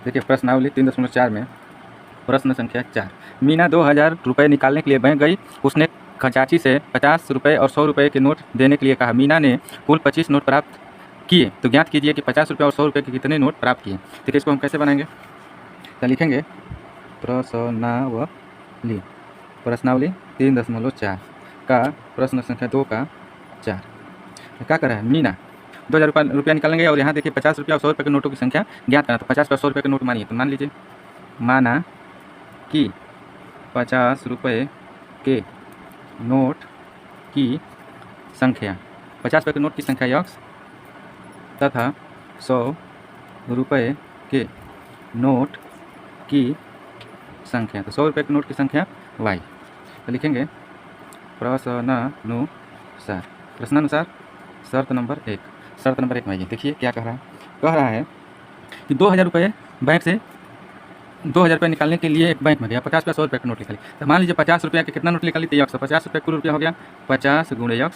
देखिए प्रश्नावली 3.4 में प्रश्न संख्या 4। मीना 2000 रुपये निकालने के लिए बैंक गई। उसने खचाची से 50 रुपये और 100 रुपये के नोट देने के लिए कहा। मीना ने कुल 25 नोट प्राप्त किए, तो ज्ञात कीजिए कि 50 रुपये और 100 रुपये के कितने नोट प्राप्त किए। देखिए इसको हम कैसे बनाएंगे, तो लिखेंगे प्रश्नावली 3.4 का प्रश्न संख्या 2 का 4। क्या कर रहा है, मीना 2000 रुपया निकालेंगे और यहाँ देखिए 50 रुपया और 100 रुपये के नोटों की संख्या ज्ञात करना। तो 50 और 100 रुपये के नोट मानिए, तो मान लीजिए माना कि 50 रुपये के नोट की संख्या 50 रुपये के नोट की संख्या x तथा 100 रुपये के नोट की संख्या, तो 100 रुपये के नोट की संख्या y। तो लिखेंगे प्रश्नानुसार शर्त नंबर 1। शर्त नंबर 1 में देखिए क्या कह रहा है कि 2000 रुपये बैंक से 2000 रुपये निकालने के लिए एक बैंक में गया, 50 रुपये 100 रुपये का नोट निकाली। तो मान लीजिए 50 रुपये के कितना नोट निकाली, तो x। 50 रुपये कुल रुपया हो गया 50 गुणे x,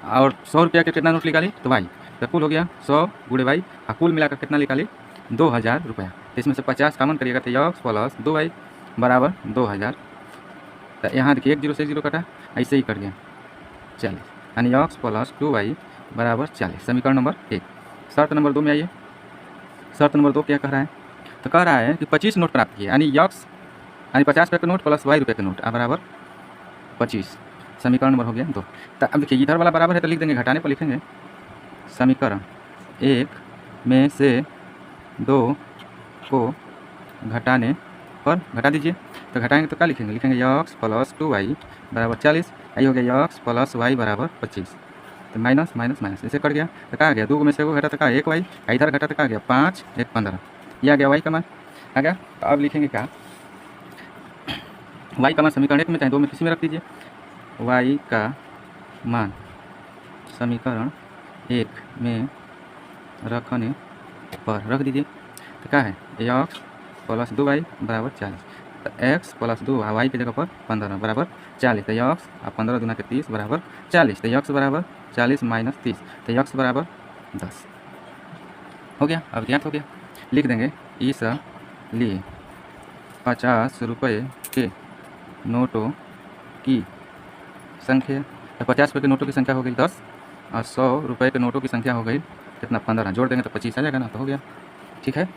और 100 रुपये के कितना नोट निकाली, तो y। तो कुल हो गया 100 गुणे y, और कुल मिलाकर कितना निकाली 2000 रुपया। तो इसमें से 50 कॉमन करिएगा तो x प्लस 2y बराबर 2000। तो यहाँ देखिए 1 0 से 0 कटा, ऐसे ही कट गया 40, यानी x प्लस 2y बराबर 40। समीकरण नंबर 1। शर्त नंबर 2 में आइए। शर्त नंबर 2 क्या कह रहा है, तो कह रहा है कि 25 नोट प्राप्त किए, यानी x यानी 50 रुपये का नोट प्लस y रुपये का नोट बराबर 25। समीकरण नंबर हो गया 2। तो अब देखिए इधर वाला बराबर है तो लिख देंगे, घटाने पर लिखेंगे समीकरण 1 में से 2 को घटाने पर घटा दीजिए। तो घटाएंगे तो क्या लिखेंगे x प्लस 2y बराबर 40। आई हो गया x प्लस y बराबर 25। तो माइनस माइनस माइनस ऐसे कट गया, तो कहा गया 2 में से वो घटा तो कहा 1y, इधर घटा तो कहा गया 5 1 15, ये आ गया y का मान आ गया। तो अब लिखेंगे क्या, y का मान समीकरण 1 में चाहे 2 में किसी में रख दीजिए। y का मान समीकरण 1 में रखने पर रख दीजिए। तो क्या है x प्लस 2y बराबर 40। तो x प्लस 2 y की जगह पर 15 बराबर 40। तो x और 15 दूना के 30 बराबर 40। तो x बराबर 40 माइनस 30, तो x बराबर 10 हो गया। अब ज्ञात हो गया, लिख देंगे इसलिए 50 रुपये के नोटों की संख्या, तो 50 रुपये के नोटों की संख्या हो गई 10, और 100 रुपये के नोटों की संख्या हो गई कितना 15। जोड़ देंगे तो 25 आ जाएगा ना, तो हो गया। ठीक है।